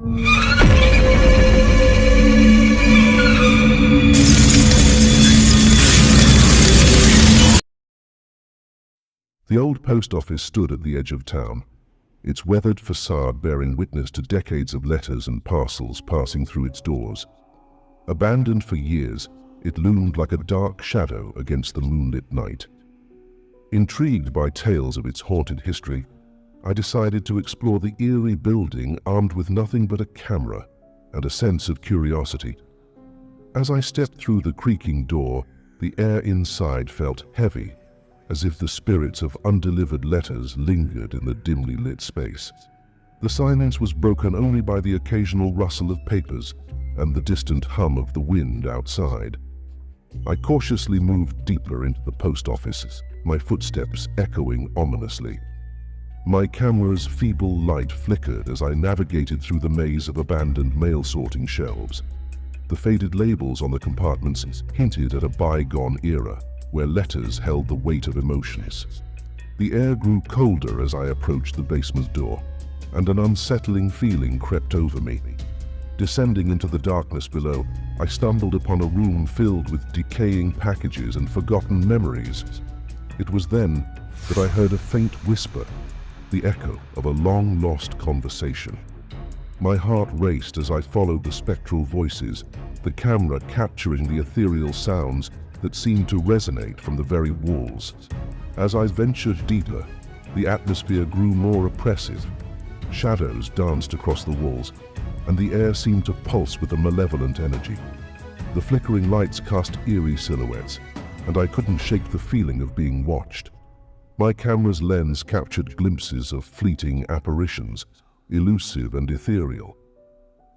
The old post office stood at the edge of town, its weathered facade bearing witness to decades of letters and parcels passing through its doors. Abandoned for years, it loomed like a dark shadow against the moonlit night. Intrigued by tales of its haunted history, I decided to explore the eerie building armed with nothing but a camera and a sense of curiosity. As I stepped through the creaking door, the air inside felt heavy, as if the spirits of undelivered letters lingered in the dimly lit space. The silence was broken only by the occasional rustle of papers and the distant hum of the wind outside. I cautiously moved deeper into the post office, my footsteps echoing ominously. My camera's feeble light flickered as I navigated through the maze of abandoned mail-sorting shelves. The faded labels on the compartments hinted at a bygone era, where letters held the weight of emotions. The air grew colder as I approached the basement door, and an unsettling feeling crept over me. Descending into the darkness below, I stumbled upon a room filled with decaying packages and forgotten memories. It was then that I heard a faint whisper, the echo of a long-lost conversation. My heart raced as I followed the spectral voices, the camera capturing the ethereal sounds that seemed to resonate from the very walls. As I ventured deeper, the atmosphere grew more oppressive. Shadows danced across the walls, and the air seemed to pulse with a malevolent energy. The flickering lights cast eerie silhouettes, and I couldn't shake the feeling of being watched. My camera's lens captured glimpses of fleeting apparitions, elusive and ethereal.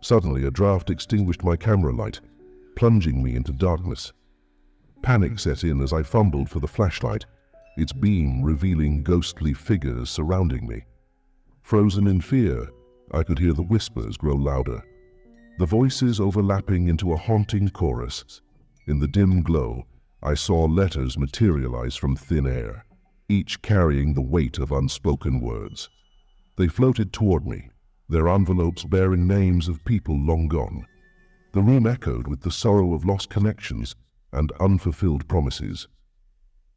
Suddenly, a draft extinguished my camera light, plunging me into darkness. Panic set in as I fumbled for the flashlight, its beam revealing ghostly figures surrounding me. Frozen in fear, I could hear the whispers grow louder, the voices overlapping into a haunting chorus. In the dim glow, I saw letters materialize from thin air, each carrying the weight of unspoken words. They floated toward me, their envelopes bearing names of people long gone. The room echoed with the sorrow of lost connections and unfulfilled promises.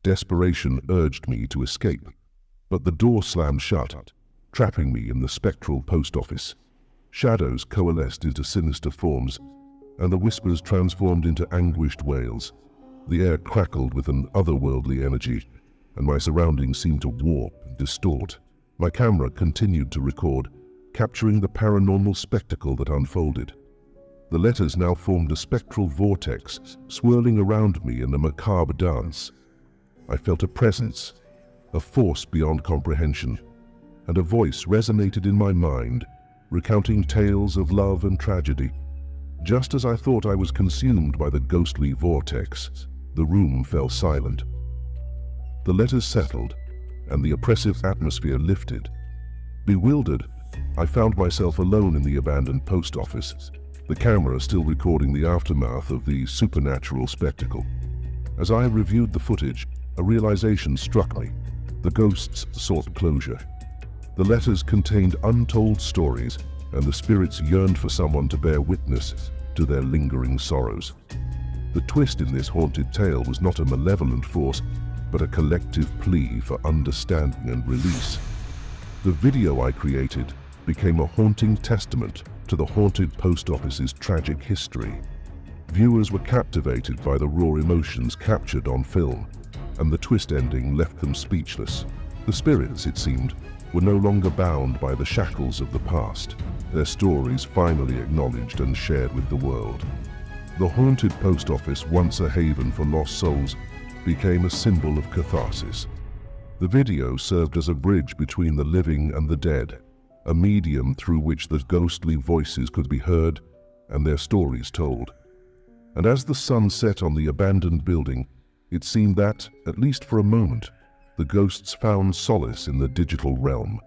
Desperation urged me to escape, but the door slammed shut, trapping me in the spectral post office. Shadows coalesced into sinister forms, and the whispers transformed into anguished wails. The air crackled with an otherworldly energy, and my surroundings seemed to warp and distort. My camera continued to record, capturing the paranormal spectacle that unfolded. The letters now formed a spectral vortex, swirling around me in a macabre dance. I felt a presence, a force beyond comprehension, and a voice resonated in my mind, recounting tales of love and tragedy. Just as I thought I was consumed by the ghostly vortex, the room fell silent. The letters settled, and the oppressive atmosphere lifted. Bewildered, I found myself alone in the abandoned post office, the camera still recording the aftermath of the supernatural spectacle. As I reviewed the footage, a realization struck me. The ghosts sought closure. The letters contained untold stories, and the spirits yearned for someone to bear witness to their lingering sorrows. The twist in this haunted tale was not a malevolent force, but a collective plea for understanding and release. The video I created became a haunting testament to the haunted post office's tragic history. Viewers were captivated by the raw emotions captured on film, and the twist ending left them speechless. The spirits, it seemed, were no longer bound by the shackles of the past, their stories finally acknowledged and shared with the world. The haunted post office, once a haven for lost souls, became a symbol of catharsis. The video served as a bridge between the living and the dead, a medium through which the ghostly voices could be heard and their stories told. And as the sun set on the abandoned building, it seemed that, at least for a moment, the ghosts found solace in the digital realm.